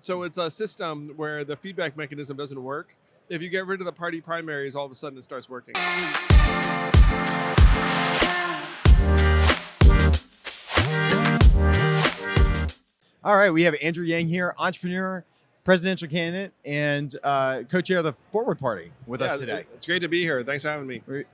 So it's a system where the feedback mechanism doesn't work. If you get rid of the party primaries, all of a sudden it starts working. All right, we have Andrew Yang here, entrepreneur, presidential candidate, and co-chair of the Forward Party with us today. It's great to be here. Thanks for having me. We're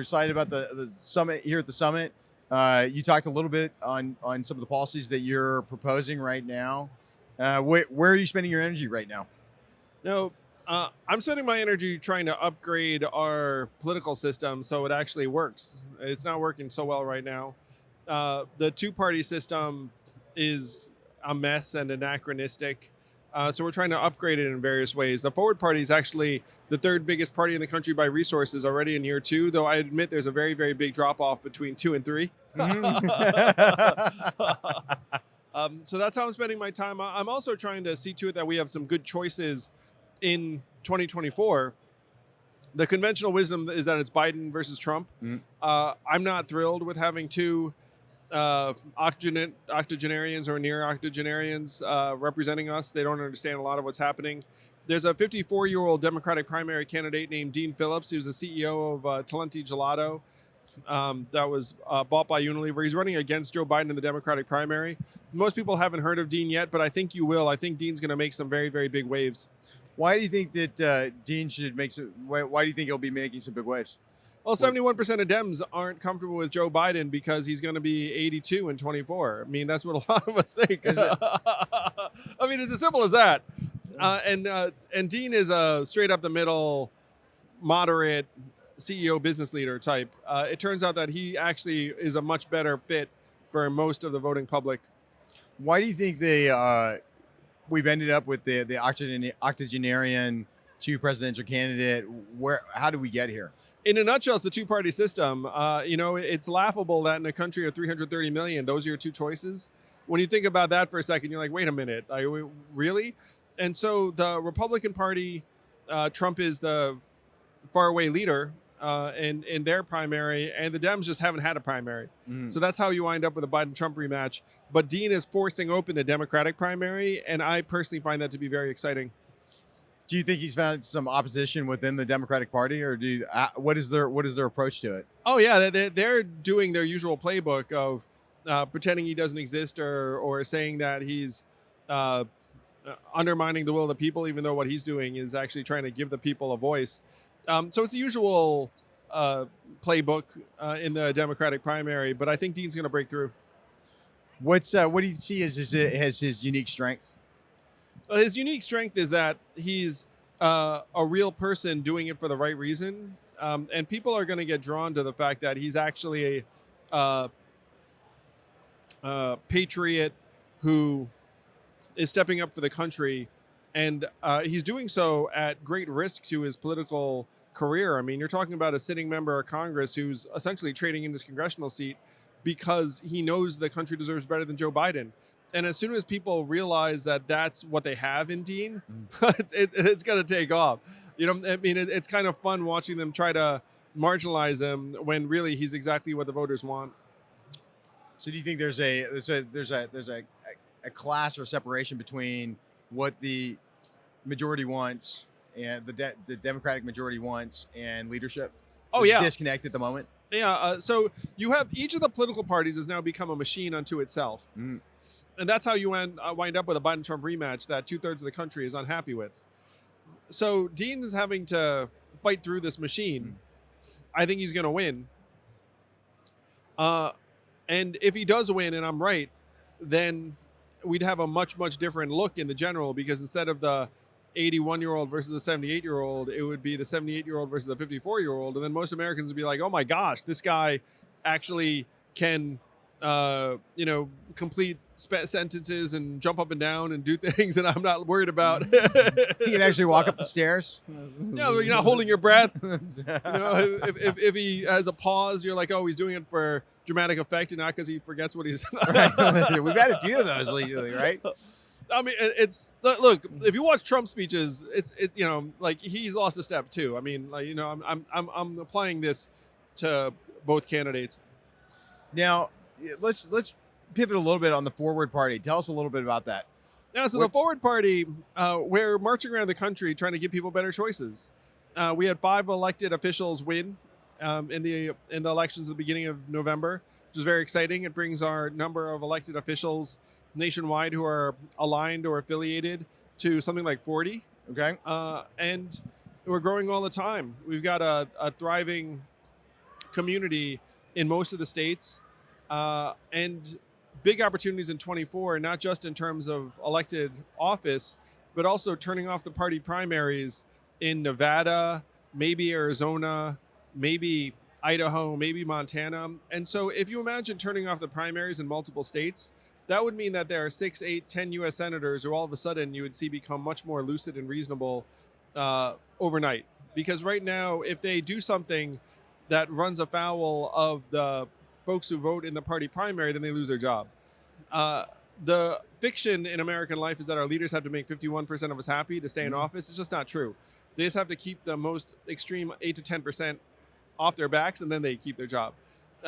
excited about the summit here at the summit. You talked a little bit on some of the policies that you're proposing right now. Where are you spending your energy right now? No, I'm spending my energy trying to upgrade our political system so it actually works. It's not working so well right now. The two-party system is a mess and anachronistic. So we're trying to upgrade it in various ways. The Forward Party is actually the third biggest party in the country by resources already in year 2, though I admit there's a very, very big drop-off between 2 and 3. So that's how I'm spending my time. I'm also trying to see to it that we have some good choices in 2024. The conventional wisdom is that it's Biden versus Trump. I'm not thrilled with having two octogenarians or near octogenarians representing us. They don't understand a lot of what's happening. There's a 54-year-old Democratic primary candidate named Dean Phillips, who's the CEO of Talenti Gelato that was bought by Unilever. He's running against Joe Biden in the Democratic primary. Most people haven't heard of Dean yet, but I think you will. I think Dean's going to make some very, very big waves. Why do you think that Dean should make some? Why do you think he'll be making some big waves? Well, 71% of Dems aren't comfortable with Joe Biden because he's going to be 82 in 24. I mean, that's what a lot of us think. I mean, it's as simple as that. And Dean is a straight up the middle, moderate CEO business leader type. It turns out that he actually is a much better fit for most of the voting public. Why do you think we've ended up with the octogenarian two presidential candidate? How did we get here? In a nutshell, it's the two-party system. It's laughable that in a country of 330 million, those are your two choices. When you think about that for a second, you're like, wait a minute, really? And so the Republican Party, Trump is the faraway leader in their primary, and the Dems just haven't had a primary. So that's how you wind up with a Biden-Trump rematch. But Dean is forcing open a Democratic primary, and I personally find that to be very exciting. Do you think he's found some opposition within the Democratic Party, or what is their approach to it? Oh yeah, they're doing their usual playbook of pretending he doesn't exist, or saying that he's undermining the will of the people, even though what he's doing is actually trying to give the people a voice. So it's the usual playbook in the Democratic primary, but I think Dean's going to break through. What do you see as his unique strength? His unique strength is that he's a real person doing it for the right reason. And people are going to get drawn to the fact that he's actually a patriot who is stepping up for the country. And he's doing so at great risk to his political career. I mean, you're talking about a sitting member of Congress who's essentially trading in his congressional seat because he knows the country deserves better than Joe Biden. And as soon as people realize that that's what they have in Dean, it's going to take off. I mean, it's kind of fun watching them try to marginalize him when really he's exactly what the voters want. So do you think there's a class or separation between what the majority wants and the Democratic majority wants and leadership? Oh, yeah. Disconnect at the moment? Yeah. So you have each of the political parties has now become a machine unto itself. And that's how you wind up with a Biden-Trump rematch that 2/3 of the country is unhappy with. So Dean is having to fight through this machine. I think he's going to win. And if he does win, and I'm right, then we'd have a much, much different look in the general, because instead of the 81-year-old versus the 78-year-old, it would be the 78-year-old versus the 54-year-old. And then most Americans would be like, oh my gosh, this guy actually can complete sentences and jump up and down and do things that I'm not worried about. He can actually walk up the stairs. No, you're not holding your breath. If he has a pause, you're like, oh, he's doing it for dramatic effect and not because he forgets what he's. Right. We've had a few of those lately, right? I mean, look. If you watch Trump speeches, like he's lost a step too. I mean, I'm applying this to both candidates. Now, let's pivot a little bit on the Forward Party. Tell us a little bit about that. Yeah, so the What? Forward Party, we're marching around the country trying to give people better choices. We had 5 elected officials win in the elections at the beginning of November, which is very exciting. It brings our number of elected officials nationwide who are aligned or affiliated to something like 40, Okay. and we're growing all the time. We've got a thriving community in most of the states, and big opportunities in 24, not just in terms of elected office, but also turning off the party primaries in Nevada, maybe Arizona, maybe Idaho, maybe Montana. And so if you imagine turning off the primaries in multiple states, that would mean that there are 6, 8, 10 US senators who all of a sudden you would see become much more lucid and reasonable overnight. Because right now, if they do something that runs afoul of the folks who vote in the party primary, then they lose their job. Uh, the fiction in American life is that our leaders have to make 51% of us happy to stay in Mhm. office. It's just not true. They just have to keep the most extreme 8 to 10% off their backs, and then they keep their job.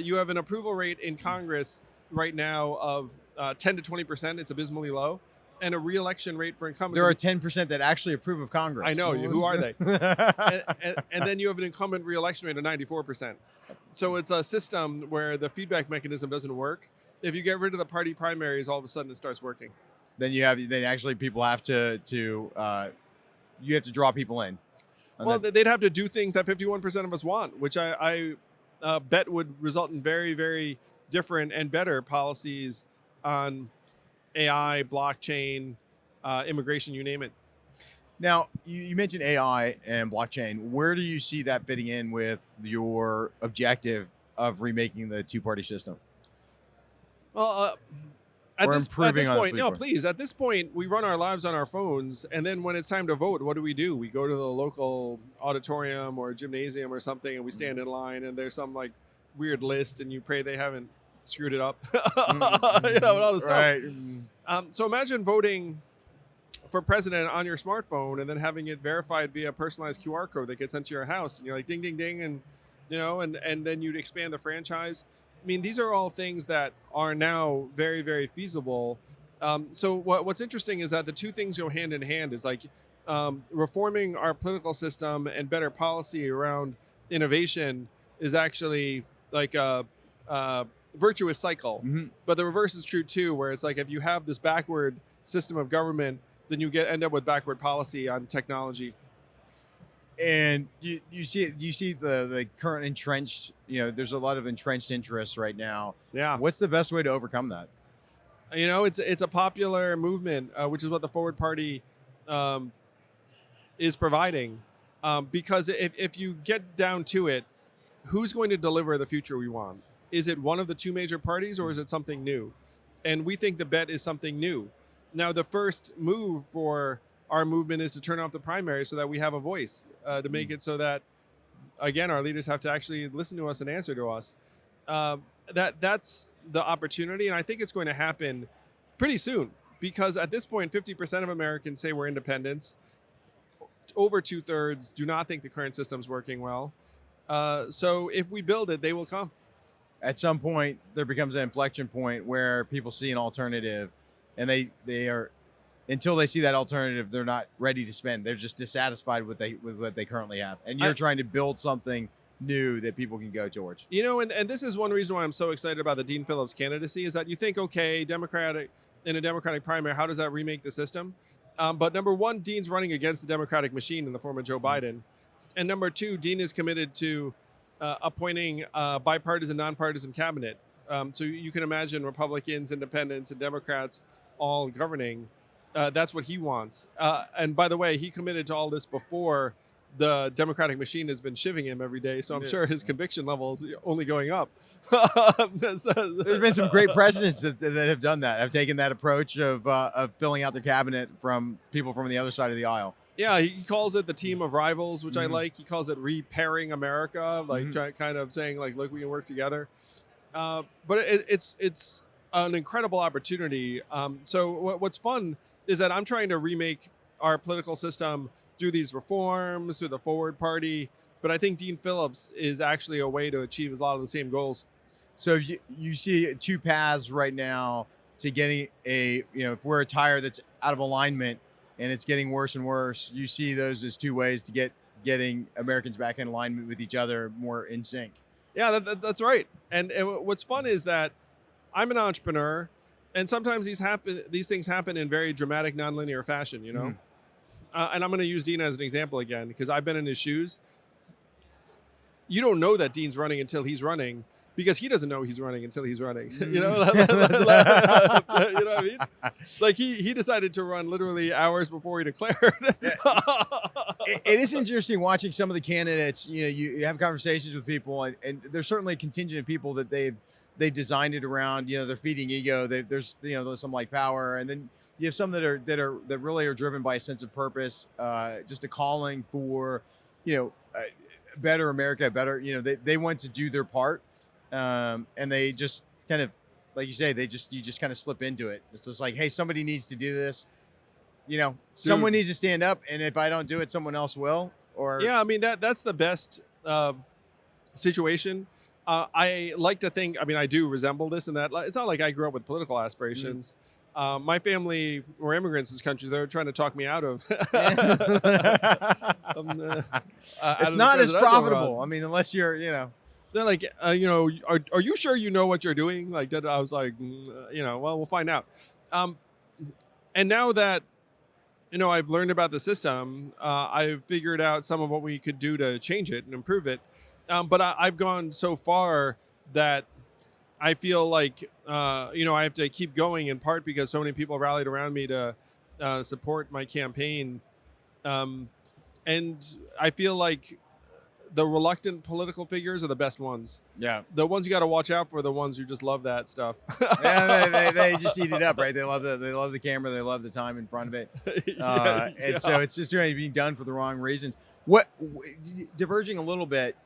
You have an approval rate in Congress right now of 10 to 20%. It's abysmally low. And a reelection rate for incumbents. There are 10% that actually approve of I Congress. know. Who are they? And then you have an incumbent reelection rate of 94%. So it's a system where the feedback mechanism doesn't work. If you get rid of the party primaries, all of a sudden it starts working. Then actually people have to you have to draw people in. And Well, that- they'd have to do things that 51% of us want, which I bet would result in very, very different and better policies on AI, blockchain, immigration, you name it. Now, you mentioned AI and blockchain. Where do you see that fitting in with your objective of remaking the two-party system Well, at or this improving on the point, no, three-party? please. At this point, we run our lives on our phones, and then when it's time to vote, what do? We go to the local auditorium or gymnasium or something, and we stand in line, and there's some like weird list, and you pray they haven't screwed it up, and all this stuff. Right. So imagine voting for president on your smartphone and then having it verified via a personalized QR code that gets sent to your house, and you're like ding ding ding, and and then you'd expand the franchise. I mean, these are all things that are now very, very feasible. So what's interesting is that the two things go hand in hand. Is like reforming our political system and better policy around innovation is actually like a virtuous cycle. Mhm. But the reverse is true too, where it's like if you have this backward system of government, then you end up with backward policy on technology. And you see the current entrenched, there's a lot of entrenched interests right now. Yeah. What's the best way to overcome that? It's a popular movement, which is what the Forward Party is providing. Because if you get down to it, who's going to deliver the future we want? Is it one of the two major parties, or is it something new? And we think the bet is something new. Now, the first move for our movement is to turn off the primary so that we have a voice, to make it so that, again, our leaders have to actually listen to us and answer to us. That's the opportunity, and I think it's going to happen pretty soon, because at this point, 50% of Americans say we're independents. Over 2/3 do not think the current system's working well. So if we build it, they will come. At some point, there becomes an inflection point where people see an alternative, and they are, until they see that alternative, they're not ready to spend. They're just dissatisfied with what they currently have, and you're trying to build something new that people can go towards. And this is one reason why I'm so excited about the Dean Phillips candidacy, is that you think, okay, in a Democratic primary, how does that remake the system? But number one, Dean's running against the Democratic machine in the form of Joe Biden. And number two, Dean is committed to appointing bipartisan, nonpartisan cabinet. So you can imagine Republicans, independents, and Democrats all governing. That's what he wants. And by the way, he committed to all this before the Democratic machine has been shivving him every day. So I'm sure his conviction level is only going up. There's been some great presidents that have done that, have taken that approach of filling out their cabinet from people from the other side of the aisle. Yeah, he calls it the team of rivals, which I like. He calls it repairing America, like kind of saying like, look, we can work together. But it's an incredible opportunity. So what's fun is that I'm trying to remake our political system through these reforms, through the Forward Party. But I think Dean Phillips is actually a way to achieve a lot of the same goals. So you see two paths right now to getting if we're a tire that's out of alignment and it's getting worse and worse, you see those as two ways to getting Americans back in alignment with each other, more in sync. Yeah, that's right. And what's fun is that I'm an entrepreneur, and sometimes these things happen in very dramatic, nonlinear fashion. And I'm going to use Dean as an example again because I've been in his shoes. You don't know that Dean's running until he's running, because he doesn't know he's running until he's running. You know what I mean? Like he decided to run literally hours before he declared. It is interesting watching some of the candidates. You have conversations with people, and there's certainly a contingent of people that they've designed it around. They're feeding ego. There's some like power, and then you have some that really are driven by a sense of purpose, just a calling for better America, better. They want to do their part. And they just kind of, like you say, you just kind of slip into it. It's just like, hey, somebody needs to do this. Someone needs to stand up, and if I don't do it, someone else will. Or yeah, I mean that's the best situation. I like to think. I mean, I do resemble this in that it's not like I grew up with political aspirations. My family were immigrants in this country. They're trying to talk me out of. It's not as profitable. I mean, unless you're, They're like, are you sure you know what you're doing? Like that. I was like, well, we'll find out. And now that, I've learned about the system, I've figured out some of what we could do to change it and improve it. But I've gone so far that I feel like, I have to keep going, in part because so many people rallied around me to support my campaign. And I feel like the reluctant political figures are the best ones. Yeah. The ones you got to watch out for are the ones who just love that stuff. Yeah, they just eat it up, right? They love the camera. They love the time in front of it. So it's just being done for the wrong reasons. Diverging a little bit,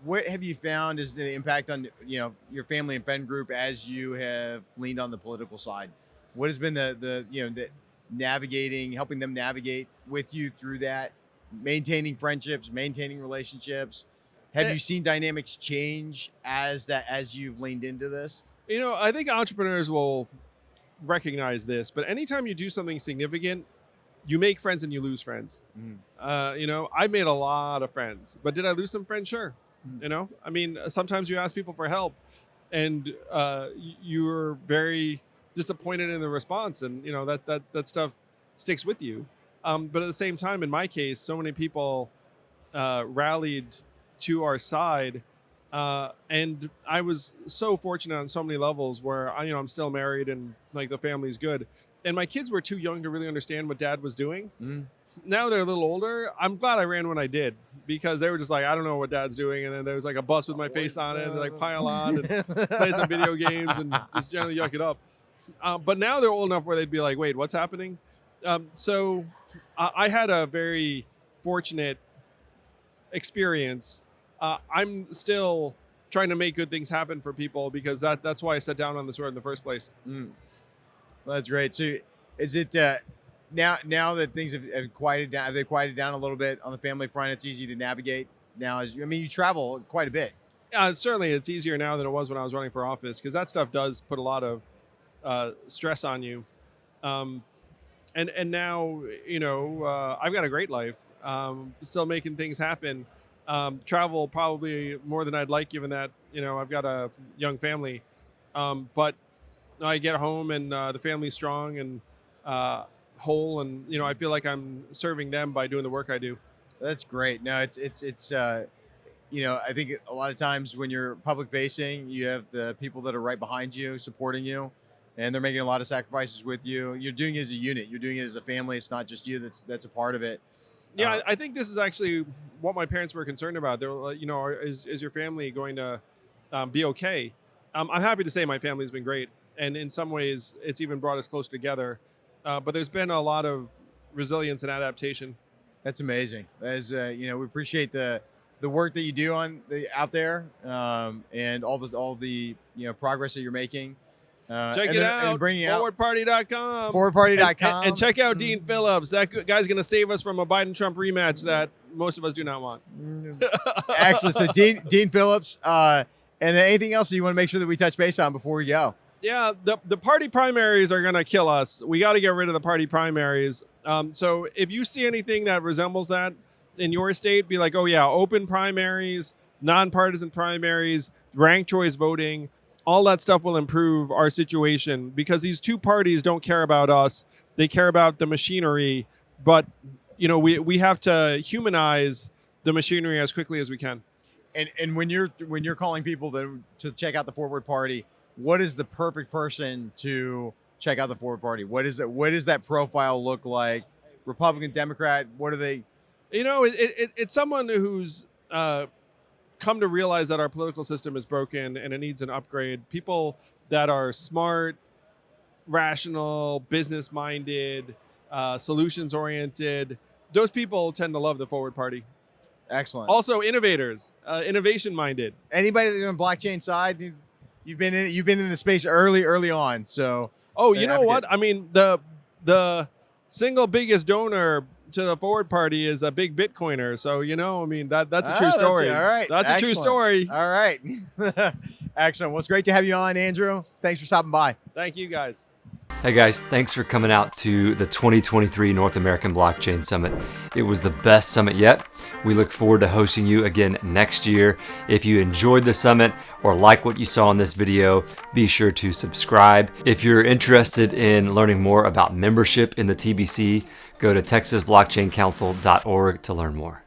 what have you found is the impact on, your family and friend group as you have leaned on the political side? What has been the helping them navigate with you through that? Maintaining friendships, maintaining relationships. Have you seen dynamics change as you've leaned into this? I think entrepreneurs will recognize this, but anytime you do something significant, you make friends and you lose friends. I made a lot of friends, but did I lose some friends? Sure. I mean, sometimes you ask people for help and you're very disappointed in the response, and that stuff sticks with you. But at the same time, in my case, so many people rallied to our side, and I was so fortunate on so many levels where I'm still married and like the family's good, and my kids were too young to really understand what Dad was doing. Now they're a little older. I'm glad I ran when I did, because they were just like, I don't know what Dad's doing, and then there was like a bus with my face on it, and they like pile on and play some video games and just generally yuck it up. But now they're old enough where they'd be like, wait, what's happening? So I had a very fortunate experience. I'm still trying to make good things happen for people, because that's why I sat down on this road in the first place. Well, that's great. So is it now that things have quieted down, have they quieted down a little bit on the family front? It's easy to navigate now. You travel quite a bit. Certainly it's easier now than it was when I was running for office, because that stuff does put a lot of stress on you. And now, I've got a great life, still making things happen. Travel probably more than I'd like, given that, I've got a young family. But I get home and the family's strong and whole, and, I feel like I'm serving them by doing the work I do. That's great. No, it's I think a lot of times when you're public facing, you have the people that are right behind you, supporting you, and they're making a lot of sacrifices with you. You're doing it as a unit. You're doing it as a family. It's not just you that's a part of it. Yeah, I think this is actually what my parents were concerned about. They were like, is your family going to be okay? I'm happy to say my family's been great, and in some ways, it's even brought us closer together. But there's been a lot of resilience and adaptation. That's amazing. As we appreciate the work that you do out there, and all the progress that you're making. Check it out. Forwardparty.com. Forwardparty.com. And check out Dean Phillips. That guy's going to save us from a Biden-Trump rematch that most of us do not want. Excellent. So Dean Phillips. And then anything else that you want to make sure that we touch base on before we go? Yeah, the party primaries are going to kill us. We got to get rid of the party primaries. So if you see anything that resembles that in your state, be like, oh yeah, open primaries, nonpartisan primaries, ranked choice voting, all that stuff will improve our situation because these two parties don't care about us. They care about the machinery, but we have to humanize the machinery as quickly as we can. And when you're calling people to check out the Forward Party, what is the perfect person to check out the Forward Party? What does that profile look like? Republican, Democrat? What are they? It's someone who's come to realize that our political system is broken and it needs an upgrade. People that are smart, rational, business minded, solutions oriented. Those people tend to love the Forward Party. Excellent. Also, innovators, innovation minded. Anybody that's on the blockchain side, you've been in the space early on. So, oh, you know what? I mean, the single biggest donor to the Forward Party is a big Bitcoiner. So, I mean, that's a true story. All right. That's Excellent. a true story. All right. Excellent. Well, it's great to have you on, Andrew. Thanks for stopping by. Thank you, guys. Hey guys, thanks for coming out to the 2023 North American Blockchain Summit. It was the best summit yet. We look forward to hosting you again next year. If you enjoyed the summit or like what you saw in this video, be sure to subscribe. If you're interested in learning more about membership in the TBC, go to texasblockchaincouncil.org to learn more.